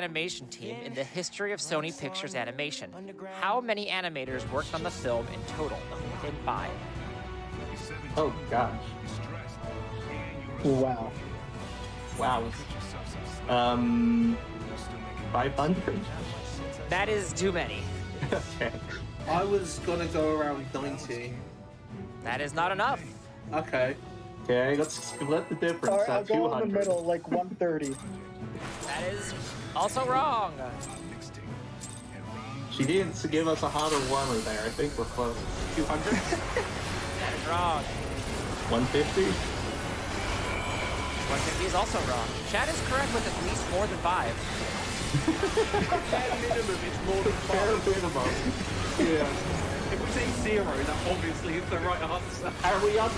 animation team in the history of Sony Pictures Animation. How many animators worked on the film in total? Within 5. Oh gosh. Wow. Wow. 500? That is too many. Okay. I was gonna go around 90. That is not enough. Okay. Okay, let's split the difference Alright, I'll at go 200. in the middle, like 130. That is also wrong. She didn't give us a hotter warmer there. I think we're close. 200? That is wrong. 150? 150 is also wrong. Chad is correct with at least more than 5. Bare minimum, it's more than Bare 5. minimum. Yeah. If we say 0, that obviously is the right answer. Are we on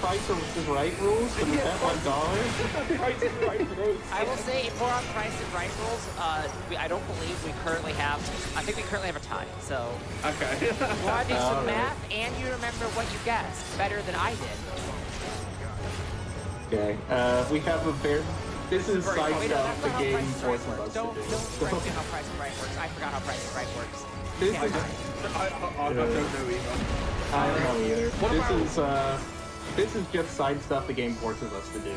Price is Right rules? Can we bet $1? Price is Right rules. I will say, if we're on Price is Right rules, I don't believe we currently have. I think we currently have a tie. So Okay. you want to do some Alright. math, and you remember what you guessed better than I did. Okay. We have a fair. This is Wait, side that's stuff not the how game Price is Right forces works. us to Don't do. correct me how Price is Right works. I forgot how Price is Right works. This Yeah, is. I don't know either. I don't know either. What This is just side stuff the game forces us to do.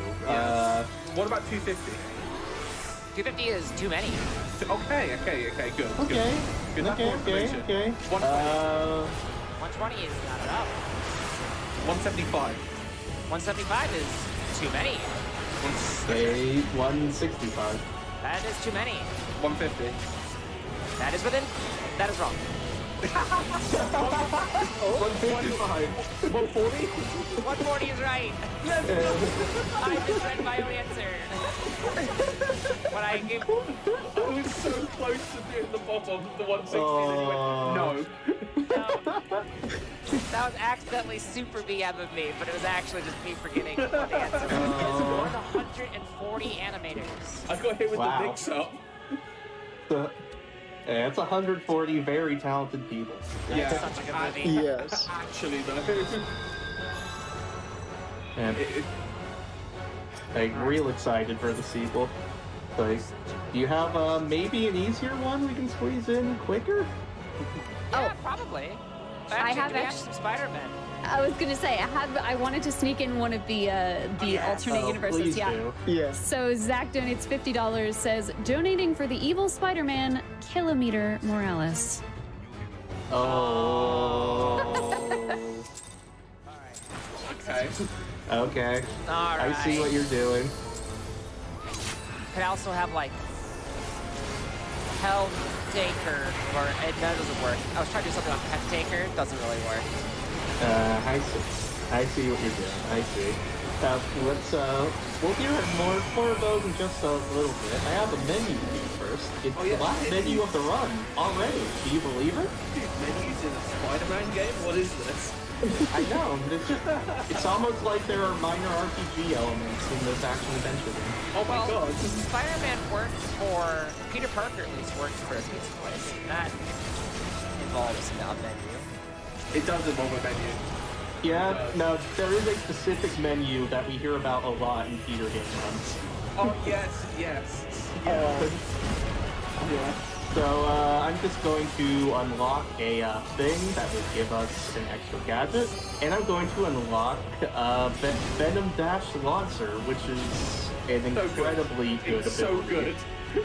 What about 250? 250 is too many. Okay, good. Okay. Good. Enough more information. Okay. 120 is not enough. 175. 175 is too many. Okay. 165. That is too many. 150. That is within. That is wrong. 155. 140? 140 is right. I just read my own answer. When I gave. I was so close to doing the bottom, the 160, and then you went, no. That was accidentally super BM of me, but it was actually just me forgetting what the answer was. It's 140 animators. I got hit with Wow. the mix-up. Yeah, it's 140 very talented people. That's such a good movie. Yes. Actually, though. And like, real excited for the sequel. Like, do you have maybe an easier one we can squeeze in quicker? Yeah, probably. I have some Spider-Man. I was gonna say I wanted to sneak in one of the alternate universes. Please Yeah. do. Yes. So Zach donates $50. Says donating for the evil Spider-Man, Kilometer Morales. Oh. Okay. Okay. All right. I see what you're doing. Could also have like Helltaker, or that doesn't work. I was trying to do something on Pentaker. Doesn't really work. I see what you're doing. I see. We'll hear more of those in just a little bit. I have a menu to do first. It's Oh, yeah. the last menu of the run already. Do you believe it? Dude, menus in a Spider-Man game? What is this? I know. It's almost like there are minor RPG elements in this action-adventure game. Oh my Well, god. Spider-Man works for Peter Parker. At least works for a pizza place. That involves a menu. It does involve a menu. Yeah, no, there is a specific menu that we hear about a lot in Peter game runs. Oh, yes. Yeah. So, I'm just going to unlock a thing that will give us an extra gadget, and I'm going to unlock Venom Dash Lancer, which is an incredibly good It's ability. so good.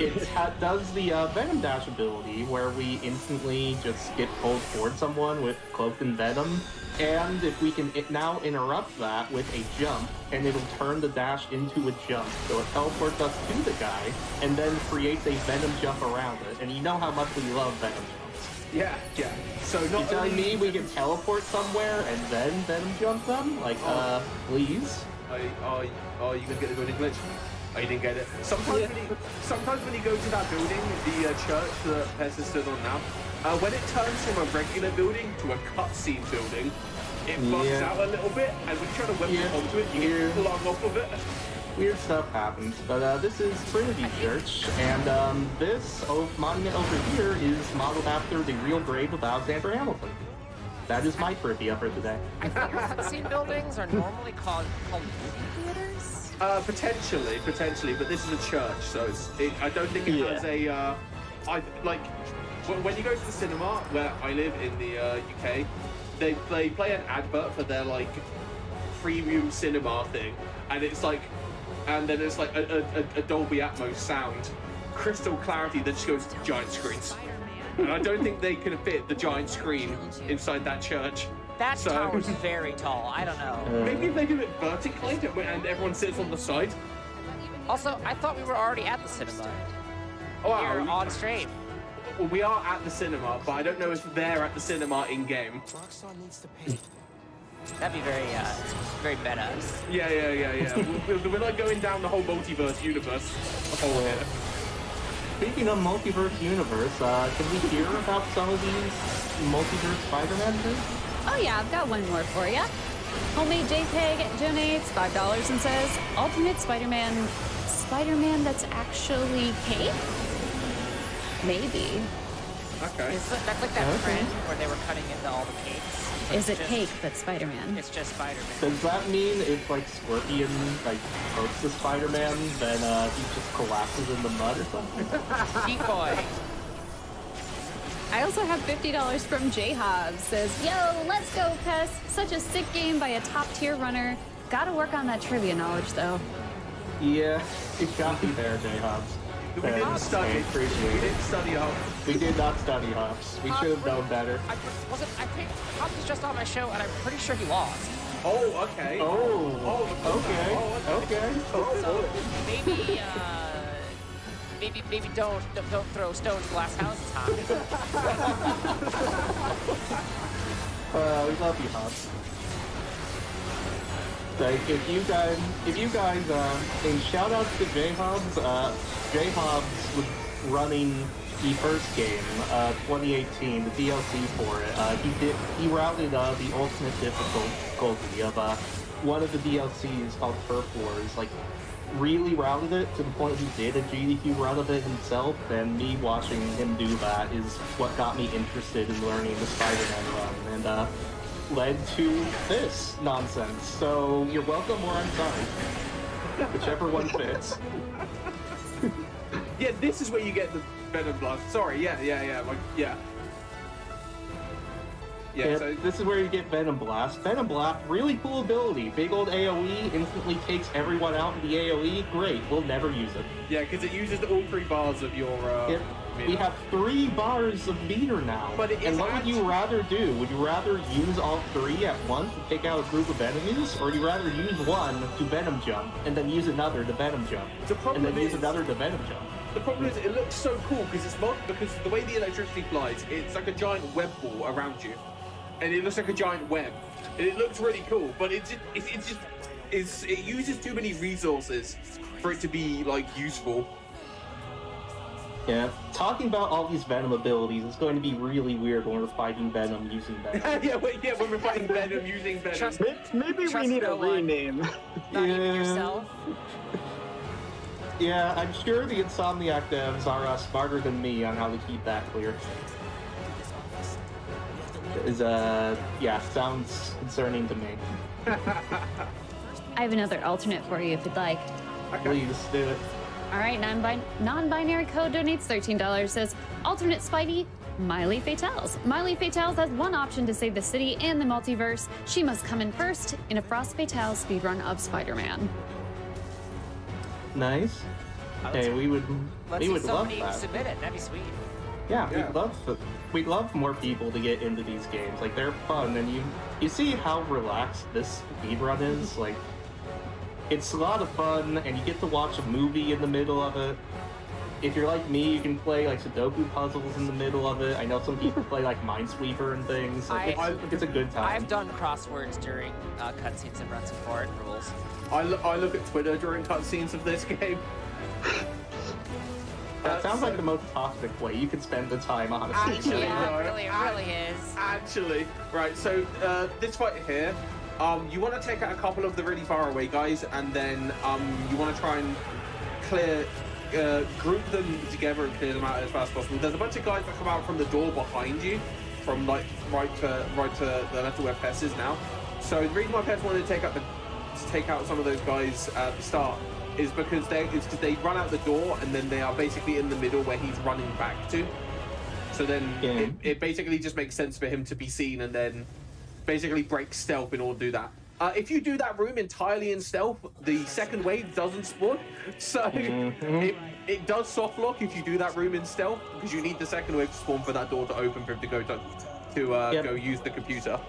It does the Venom Dash ability, where we instantly just get pulled toward someone with Cloak and Venom, and if we can now interrupt that with a jump, and it'll turn the dash into a jump. So it teleports us to the guy, and then creates a Venom jump around it. And you know how much we love Venom jumps. Yeah. So not You telling only... me we can teleport somewhere and then Venom jump them? Like, please? Oh, you gonna get the building glitch? Oh, you didn't get it. Sometimes when you go to that building, the church that Pez is stood on now, when it turns from a regular building to a cutscene building, it bugs Yeah. out a little bit, and when you try to whip Yeah. onto it, you get flung off of it. Weird stuff happens, but this is Trinity Church, and this monument over here is modeled after the real grave of Alexander Hamilton. That is my trivia for today. I think cutscene buildings are normally called movie theaters. Potentially, but this is a church, so I don't think it has a. When you go to the cinema where I live in the UK, they play an advert for their like premium cinema thing, and it's like, and then it's like a Dolby Atmos sound, crystal clarity that just goes to giant screens, and I don't think they can fit the giant screen inside that church. That tower's very tall. I don't know. Maybe if they do it vertically and everyone sits on the side. Also, I thought we were already at the cinema. Oh, Here wow. on stream. Well, we are at the cinema, but I don't know if they're at the cinema in game. That'd be very meta. Yeah. We're like going down the whole multiverse universe. Here. Speaking of multiverse universe, can we hear about some of these multiverse Spider-Man things? Oh yeah, I've got one more for you. Homemade JPEG donates $5 and says, alternate Spider-Man that's actually cake? Maybe. Okay. That's like that trend where they were cutting into all the cakes. but Is it just- cake but Spider-Man? It's just Spider-Man. Does that mean if like Scorpion like pokes the Spider-Man, then he just collapses in the mud or something? Decoy. I also have $50 from J Hobbs. Says, yo, let's go, Pest. Such a sick game by a top tier runner. Gotta work on that trivia knowledge though. Yeah, it got me there, J Hobbs. We didn't study. We Appreciate it. didn't study up. We did not study Hobbs. We should have known better. I think Hobbs was just on my show, and I'm pretty sure he lost. Oh, okay. Okay. So maybe don't throw stones glass houses, Hobbs. We love you, Hobbs. Like if you guys, and shout out to J Hobbs. J Hobbs was running the first game, 2018, the DLC for it. He routed the ultimate difficulty of one of the DLCs called Turf Wars. Like really routed it to the point he did a GDQ run of it himself. And me watching him do that is what got me interested in learning the Spider-Man run. And led to this nonsense. So you're welcome or I'm sorry. Whichever one fits. Yeah, this is where you get the Venom Blast. Sorry, yeah. Yeah, So this is where you get Venom Blast. Venom Blast, really cool ability. Big old AoE, instantly takes everyone out with the AoE. Great, we'll never use it. yeah, because it uses all 3 bars of your. Yep. We have 3 bars of meter now. But it and is what would you rather do? Would you rather use all 3 at once to take out a group of enemies? Or would you rather use one to Venom Jump, and then use another to Venom Jump? The problem and then use is- another to Venom Jump? The problem is, it looks so cool because because the way the electricity flies, it's like a giant web ball around you, and it looks like a giant web, and it looks really cool. But it uses too many resources for it to be like useful. Yeah, talking about all these Venom abilities is going to be really weird when we're fighting Venom using Venom. when we're fighting Venom using Venom. Trust- Maybe we Trust need no a one. rename. Not even Yeah. yourself. Yeah, I'm sure the Insomniac devs are smarter than me on how to keep that clear. Sounds concerning to me. I have another alternate for you if you'd like. Please do it. All right, non-binary code donates $13. Says, alternate Spidey, Miley Fatales. Miley Fatales has one option to save the city and the multiverse. She must come in first in a Frost Fatale speedrun of Spider-Man. Nice. Hey, we would Let's see love somebody that. submit it. That'd be sweet. Yeah, Yeah. we'd love more people to get into these games. Like they're fun, and you see how relaxed this speedrun is. Like it's a lot of fun, and you get to watch a movie in the middle of it. If you're like me, you can play like Sudoku puzzles in the middle of it. I know some people play like Minesweeper and things. Like, it's a good time. I've done crosswords during cutscenes and runs before. It rules. I look at Twitter during cutscenes of this game. That sounds like the most toxic way you could spend the time, honestly. Actually, Yeah, no. it really is. Actually, right. So this fight here, you want to take out a couple of the really far away guys, and then you want to try and group them together and clear them out as fast as possible. There's a bunch of guys that come out from the door behind you, from like right to the left of where Pest is now. So the reason why Pest wanted to take out to take out some of those guys at the start is because they run out the door and then they are basically in the middle where he's running back to. So then it basically just makes sense for him to be seen and then basically break stealth in order to do that. If you do that room entirely in stealth, the second wave doesn't spawn. So it does soft lock if you do that room in stealth because you need the second wave to spawn for that door to open for him to go use the computer.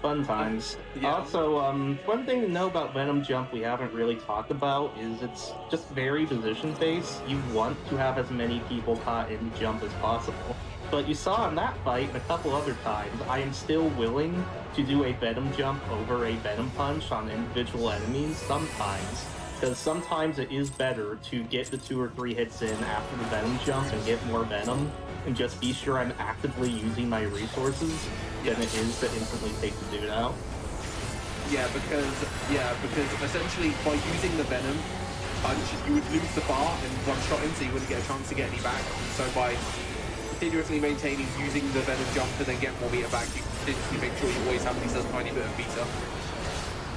Fun times. Yeah. Also, one thing to know about Venom Jump we haven't really talked about is it's just very position-based. You want to have as many people caught in Jump as possible. But you saw in that fight and a couple other times, I am still willing to do a Venom Jump over a Venom Punch on individual enemies sometimes. Because sometimes it is better to get the 2 or 3 hits in after the Venom Jump and get more Venom, and just be sure I'm actively using my resources than it is to instantly take the dude out. Yeah, because essentially by using the Venom Punch, you would lose the bar and one-shot him, so you wouldn't get a chance to get any back. So by continuously maintaining using the Venom Jump to then get more meter back, you continuously make sure you always have at least a tiny bit of meter.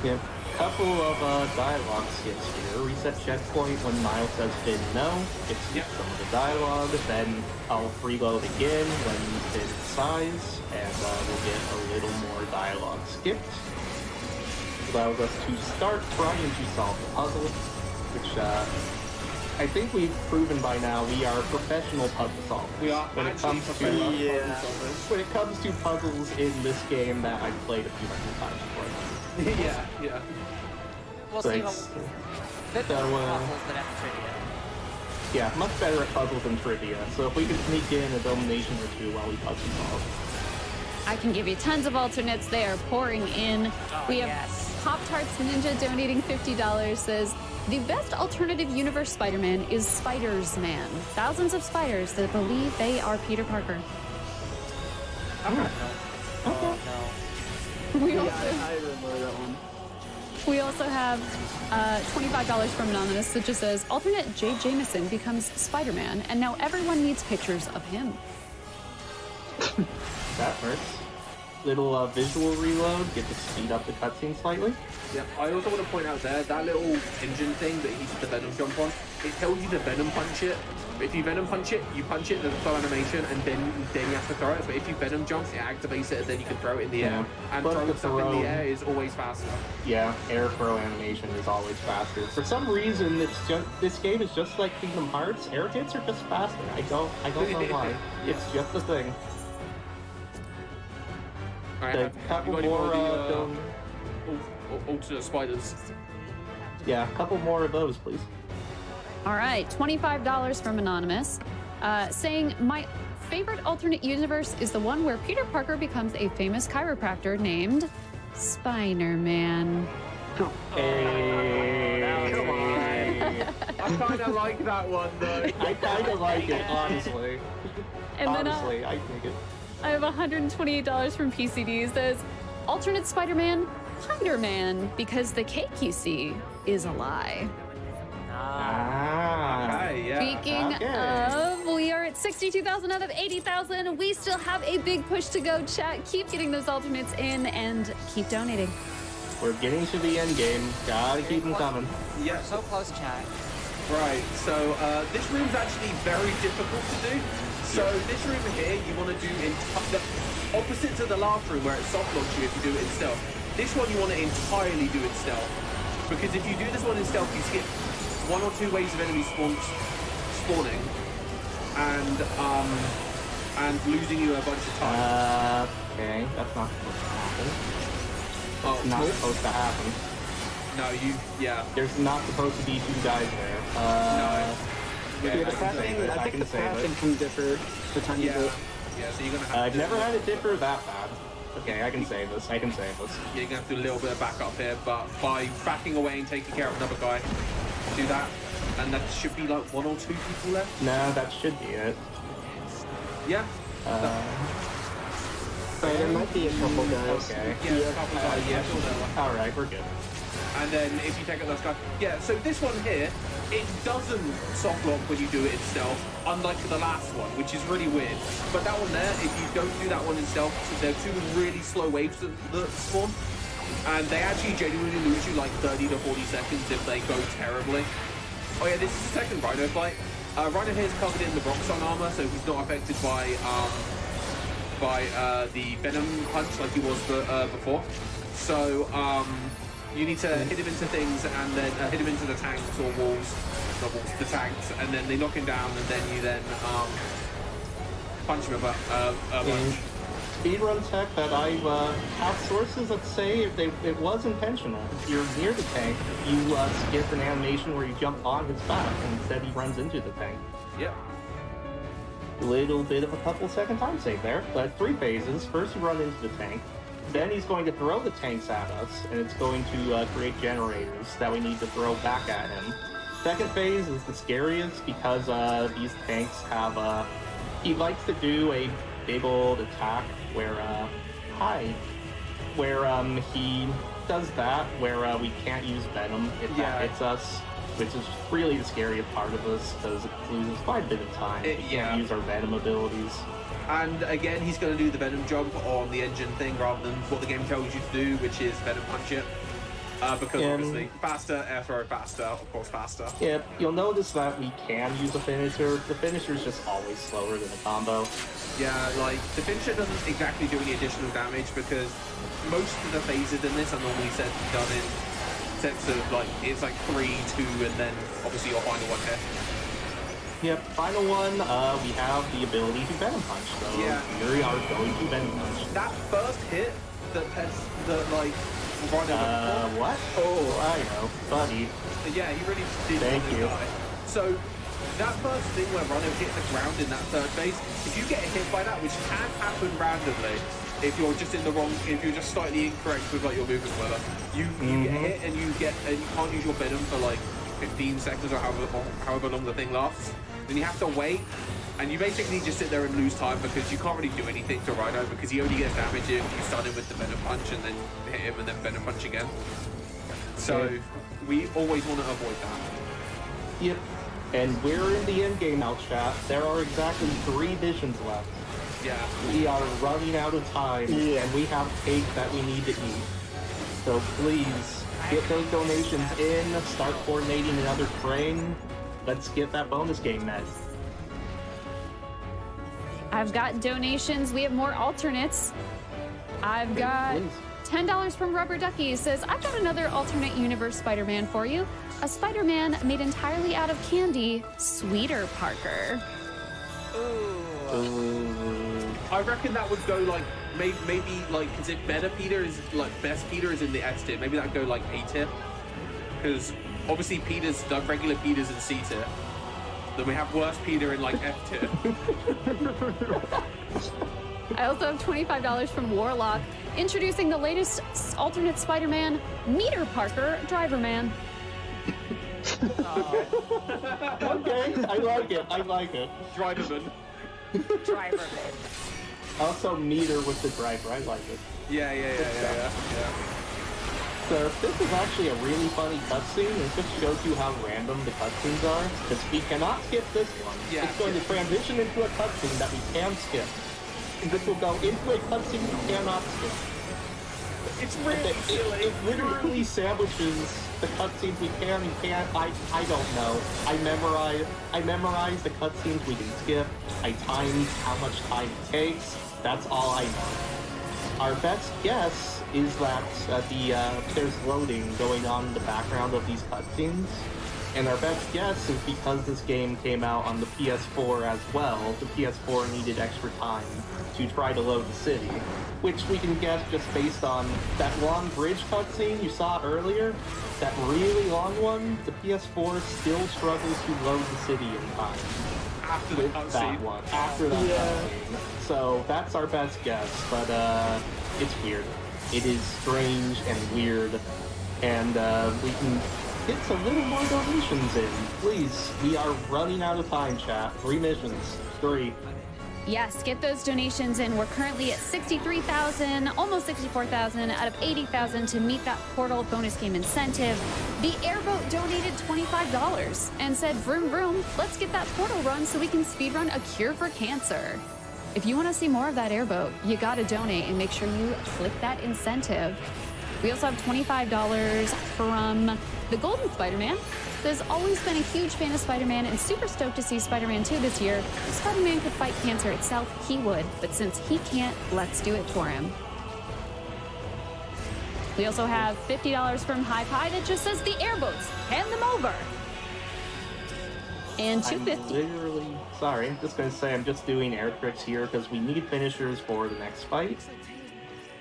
Yeah. Couple of dialogue skips here. Reset checkpoint when Miles says Finn no. It's some of the dialogue. Then I'll freeload again when Finn sighs, and we'll get a little more dialogue skipped. Allows us to start trying to solve the puzzle, which I think we've proven by now we are professional puzzle solvers. We are when it comes to when it comes to puzzles in this game that I've played a few hundred times before. Yeah. We'll see how Thanks. bit better at puzzles than at trivia. Yeah, much better at puzzles than trivia. So if we can sneak in a domination or two while we puzzle solve. I can give you tons of alternates. They are pouring in. We have yes. Pop Tarts Ninja donating $50 says, the best alternative universe Spider-Man is Spider's Man. Thousands of spiders that believe they are Peter Parker. Oh no. We Yeah, also, I remember that one. we also have $25 from Anonymous that just says, alternate Jay Jameson becomes Spider-Man, and now everyone needs pictures of him. That hurts. Little visual reload, get to speed up the cutscene slightly. Yeah, I also want to point out there, that little engine thing that he did the Venom Jump on, it tells you to Venom Punch it. If you Venom Punch it, there's a slow animation, and then you have to throw it. But if you Venom Jump, it activates it, and then you can throw it in the air. And But throwing the stuff in throw- the air is always faster. Yeah, air throw animation is always faster. For some reason, this game is just like Kingdom Hearts. Air hits are just faster. I don't know why. It's just a thing. Alright, A have you couple got any more, of the alternate spiders? yeah, a couple more of those, please. All right, $25 from Anonymous, saying, my favorite alternate universe is the one where Peter Parker becomes a famous chiropractor named Spider-Man. Hey. Come on. I kind of like that one, though. I kind of like it, honestly. And then Honestly, I think it. I have $128 from PCD says, alternate Spider-Man, Spider-Man, because the cake you see is a lie. Ah. Okay, yeah. Speaking okay. of, we are at 62,000 out of 80,000. We still have a big push to go, chat. Keep getting those alternates in and keep donating. We're getting to the end game. Gotta keep them coming. Yeah. So close, chat. Right, so this room's actually very difficult to do. So this room here, you want to do in the opposite to the last room where it soft locks you if you do it in stealth. This one you want to entirely do it stealth, because if you do this one in stealth, you skip 1 or 2 waves of enemy spawning, and losing you a bunch of time. Okay, that's not supposed to happen. Oh, Not supposed to happen. no, There's not supposed to be 2 guys there. No. Okay, Yeah, I can save it. I think can the save passing it. can differ a tiny Yeah, bit. yeah. So you're gonna have. I've to do never had it differ that bad. Okay, I can save this. I can save this. Yeah, you're gonna have to do a little bit of backup here, but by backing away and taking care of another guy, do that, and that should be like 1 or 2 people left. No, that should be it. Yeah. Right, there might be a couple guys. Okay. Yeah, a couple guys. yeah. Still there. All right, we're good. And then if you take out those guys, yeah. So this one here, it doesn't soft lock when you do it in stealth, unlike the last one, which is really weird. But that one there, if you don't do that one in stealth, so there are 2 really slow waves that spawn. And they actually genuinely lose you like 30 to 40 seconds if they go terribly. Oh yeah, this is the second Rhino fight. Rhino here is covered in the Roxxon armor, so he's not affected by the Venom punch like he was before. So you need to hit him into things and then hit him into the tanks or walls, not walls, the tanks, and then they knock him down, and then you punch him a bunch. Speedrun tech that I have sources that say it was intentional. If you're near the tank, you skip an animation where you jump on his back, and instead he runs into the tank. Yep. Little bit of a couple second time save there, but 3 phases. First you run into the tank, then he's going to throw the tanks at us, and it's going to create generators that we need to throw back at him. Second phase is the scariest because these tanks have he likes to do a big old attack where he does that where we can't use Venom if that hits us, which is really the scariest part of this because it loses quite a bit of time. We can't use our Venom abilities. And again, he's going to do the Venom jump on the engine thing rather than what the game tells you to do, which is Venom punch it. Because obviously, faster, air throw, faster, of course faster. Yeah, you'll notice that we can use a finisher. The finisher's just always slower than a combo. Yeah, like, the finisher doesn't exactly do any additional damage because most of the phases in this are normally done in sets of, like, it's like 3, 2, and then obviously your final one hit. Yep, final one, we have the ability to Venom Punch, so here we are going to Venom Punch. That first hit that what? Oh, I know, buddy. Yeah, he really did. Thank you. Die. So, that first thing where Rhino hit the ground in that third phase, if you get hit by that, which can happen randomly, if you're just in the wrong, if you're just slightly incorrect with like your movement, whether you get hit and you can't use your Venom for like 15 seconds or however long the thing lasts, then you have to wait, and you basically just sit there and lose time because you can't really do anything to Rhino because he only gets damage if you stun him with the Venom punch and then hit him and then Venom punch again. So we always want to avoid that. Yep. And we're in the end game now, chat. There are exactly 3 missions left. Yeah. We are running out of time, and we have cake that we need to eat. So please, get those donations in, start coordinating another train. Let's get that bonus game met. I've got donations. We have more alternates. I've got $10 from Rubber Ducky. Says, I've got another alternate universe Spider-Man for you. A Spider-Man made entirely out of candy, Sweeter Parker. I reckon that would go like maybe like because if Better Peter is like Best Peter is in the S tier, maybe that'd go like A tier. Because obviously Peter's the regular Peter's in C tier. Then we have worse Peter in like F tier. I also have $25 from Warlock, introducing the latest alternate Spider-Man, Meter Parker, Driver Man. Okay, I like it. Driverman. Driverman. Also, meter with the driver. I like it. Yeah. So this is actually a really funny cutscene. It just shows you how random the cutscenes are. Because we cannot skip this one. Yeah, it's going to transition into a cutscene that we can skip. This will go into a cutscene we cannot skip. It's really silly. It literally sandwiches the cutscenes we can and can't. I don't know. I memorize the cutscenes we can skip. I timed how much time it takes. That's all I know. Our best guess is that there's loading going on in the background of these cutscenes. And our best guess is because this game came out on the PS4 as well, the PS4 needed extra time to try to load the city. Which we can guess just based on that long bridge cutscene you saw earlier. That really long one, the PS4 still struggles to load the city in time. After the cutscene. After that cutscene. So that's our best guess, but it's weird. It is strange and weird. And we can get a little more donations in. Please, we are running out of time, chat. 3 missions. 3. Yes, get those donations in. We're currently at 63,000, almost 64,000 out of 80,000 to meet that Portal bonus game incentive. The Airboat donated $25 and said, vroom vroom, let's get that Portal run so we can speedrun A Cure for Cancer. If you want to see more of that Airboat, you gotta donate and make sure you click that incentive. We also have $25 from the Golden Spider-Man. Has always been a huge fan of Spider-Man and super stoked to see Spider-Man 2 this year. If Spider-Man could fight cancer itself, he would, but since he can't, let's do it for him. We also have $50 from High Pie that just says the airboats, hand them over. And I'm $250. literally sorry. I'm just gonna say I'm just doing air tricks here because we need finishers for the next fight.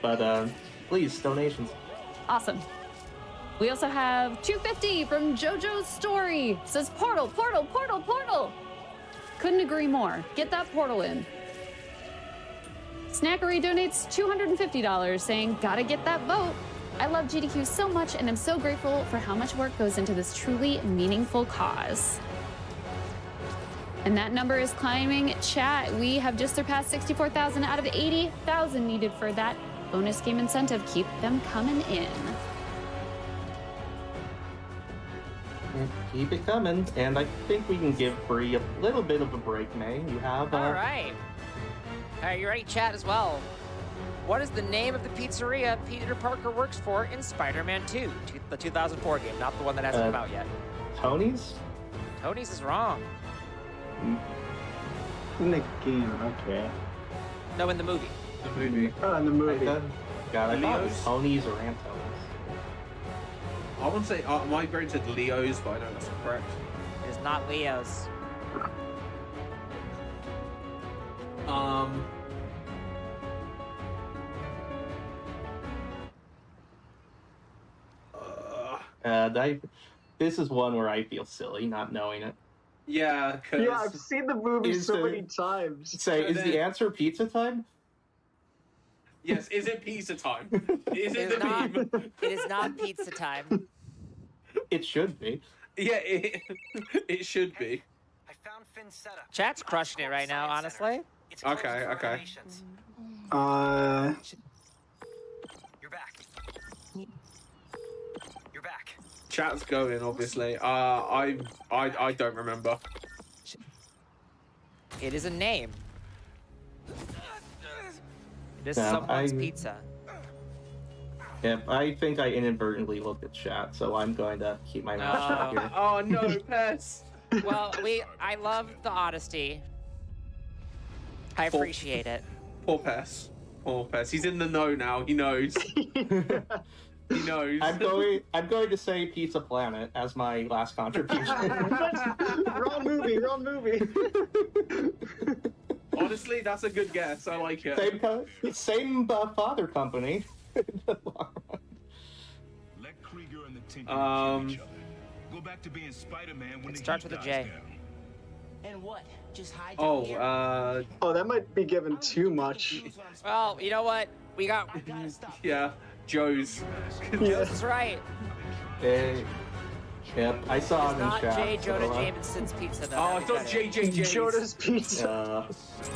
But please, donations. Awesome. We also have $250 from JoJo's Story. It says portal, portal, portal, portal. Couldn't agree more. Get that portal in. Snackery donates $250 saying, gotta get that vote. I love GDQ so much and I'm so grateful for how much work goes into this truly meaningful cause. And that number is climbing. Chat, we have just surpassed 64,000 out of 80,000 needed for that bonus game incentive. Keep them coming in. Keep it coming, and I think we can give Bree a little bit of a break, May. You have All right. All right, you ready, chat, as well? What is the name of the pizzeria Peter Parker works for in Spider-Man 2, the 2004 game, not the one that hasn't come out yet? Tony's? Tony's is wrong. In the game, okay. No, in the movie. The movie. Oh, in the movie. God, I thought it was Leo's? Tony's or Anton's. I want to say my brain said Leo's, but I don't know if that's correct. It is not Leo's. This is one where I feel silly not knowing it. Yeah, because Yeah, I've seen the movie Is so the- many times. Say, So is the then- answer pizza time? yes, is it pizza time? Is It it is the not. meme? It is not pizza time. It should be. Yeah, it should be. I found Finn's setup. Chat's crushing it right now, honestly. It's closed Okay, for okay. renovations. You're back. You're back. Chat's going, obviously. I don't remember. It is a name. It is Yeah, someone's I- pizza. Yep, I think I inadvertently looked at chat, so I'm going to keep my mouth shut No. here. Oh no, Pess. Well, I love the honesty. I appreciate it. Poor Pess. Poor Pess. He's in the know now. He knows. He knows. I'm going to say Pizza Planet as my last contribution. Wrong movie, wrong movie. Honestly, that's a good guess. I like it. same father company. Let Krieger and the Tinker kill each other. Go back to being Spider-Man when It the starts heat with a dies J. down. And what? Just hide Oh, here? Oh, that might be given too much. Well, you know what? We got. yeah, Joe's. Joe's is right. Yep, I saw It's it in not chat. J. Jonah so, Jameson's pizza, though. Oh, I That'd be thought better. JJJ's. Jonas Pizza.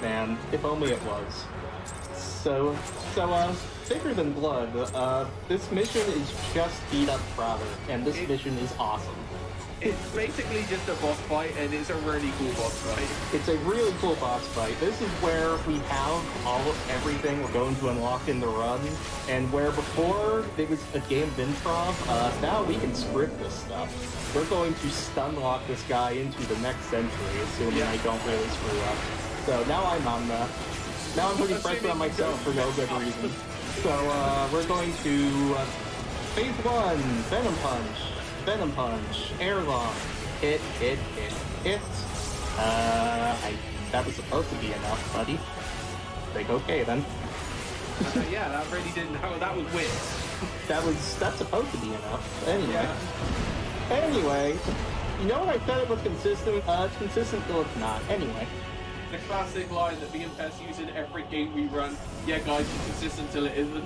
Man, if only it was. So, Thicker Than Blood, this mission is just beat up Crowder, and this mission is awesome. It's basically just a boss fight, and it's a really cool boss fight. It's a really cool boss fight. This is where we have everything we're going to unlock in the run, and where before it was a game of improv, now we can script this stuff. We're going to stun lock this guy into the next century, assuming I don't really screw up. So now I'm putting pressure on myself for no good reason. So we're going to phase 1, Venom Punch, Air Lock, hit. That was supposed to be enough, buddy. Like, okay then. Yeah, that really didn't. That was weird. That's supposed to be enough. Anyway. Yeah. Anyway, you know what I said it was consistent? It's consistent till it's not. Anyway. The classic line that me and Pess use in every game we run. Yeah, guys, it's consistent till it isn't.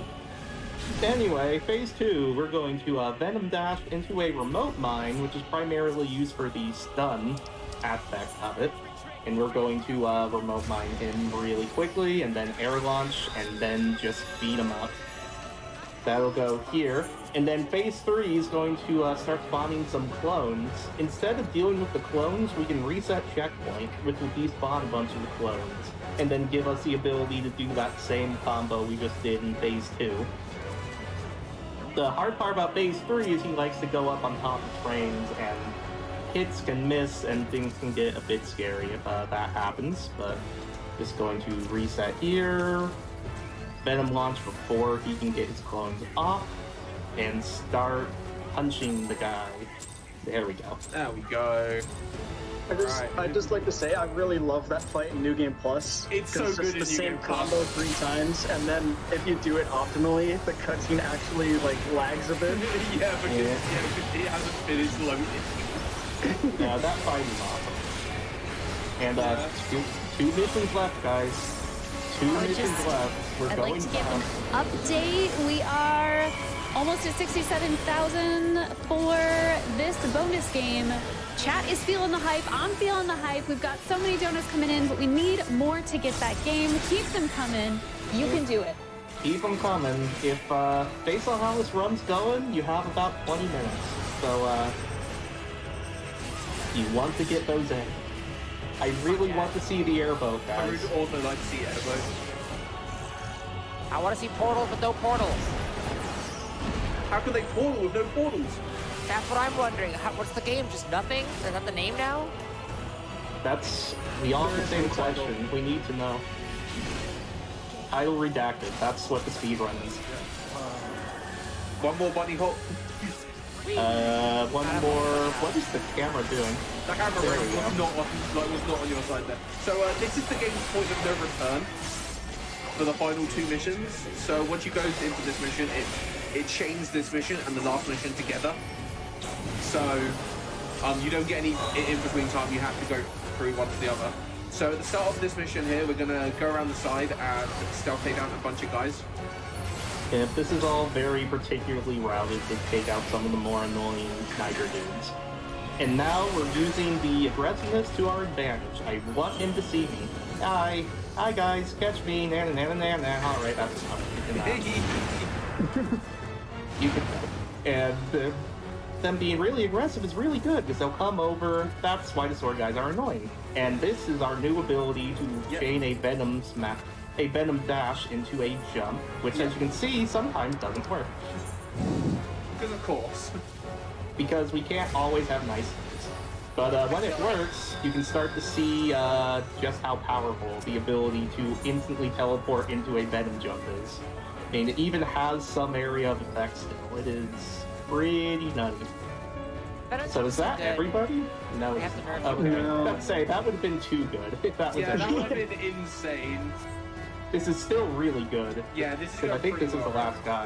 Anyway, phase 2, we're going to Venom Dash into a remote mine, which is primarily used for the stun aspect of it. And we're going to remote mine him really quickly, and then air launch, and then just beat him up. That'll go here. And then phase 3 is going to start spawning some clones. Instead of dealing with the clones, we can reset checkpoint, which will despawn a bunch of the clones, and then give us the ability to do that same combo we just did in phase 2. The hard part about phase 3 is he likes to go up on top of trains, and hits can miss, and things can get a bit scary if that happens. But just going to reset here. Venom launch before he can get his clones off, and start punching the guy. There we go. There we go. I'd just like to say I really love that fight in New Game Plus. It's 'cause so just good in the New same Game Plus. combo 3 times, and then if you do it optimally, the cutscene actually like lags a bit. Yeah, because it hasn't finished loading. Yeah, that fight is awesome. And two missions left, guys. Two missions left. We're I'd going like to give down. an update. We are almost at 67,000 for this bonus game. Chat is feeling the hype. I'm feeling the hype. We've got so many donuts coming in, but we need more to get that game. Keep them coming. You can do it. Keep them coming. If, based on how this run's going, you have about 20 minutes. So, you want to get those in. I really want to see the airboat, I guys. would also like to see Airboat. I want to see portals with no portals. How can they portal with no portals? That's what I'm wondering. What's the game? Just nothing? Is that the name now? That's the all the same question. We need to know. Title redacted. That's what the speedrun is. One more bunny hop. One more. What is the camera doing? That camera There ring we was go. was not on your side there. So this is the game's point of no return for the final 2 missions. So once you go into this mission, it chains this mission and the last mission together. So you don't get any in between time. You have to go through one to the other. So at the start of this mission here, we're gonna go around the side and stealth take down a bunch of guys. And this is all very particularly routed to take out some of the more annoying Sniper dudes. And now we're using the aggressiveness to our advantage. I want him to see me. Hi guys, catch me. All right, that's enough. You can. And them being really aggressive is really good because they'll come over. That's why the sword guys are annoying. And this is our new ability to chain a Venom dash into a jump, which, as you can see, sometimes doesn't work. Because of course. Because we can't always have nice things. But when it works, you can start to see just how powerful the ability to instantly teleport into a Venom jump is. I mean, it even has some area of effect still. It is pretty nutty. So is that everybody? No. We have to nerf Okay. No. Let's say that would have been too good if that was Yeah, that everybody. would have been insane. This is still really good. Yeah, this is Because I think pretty this is the well. last guy.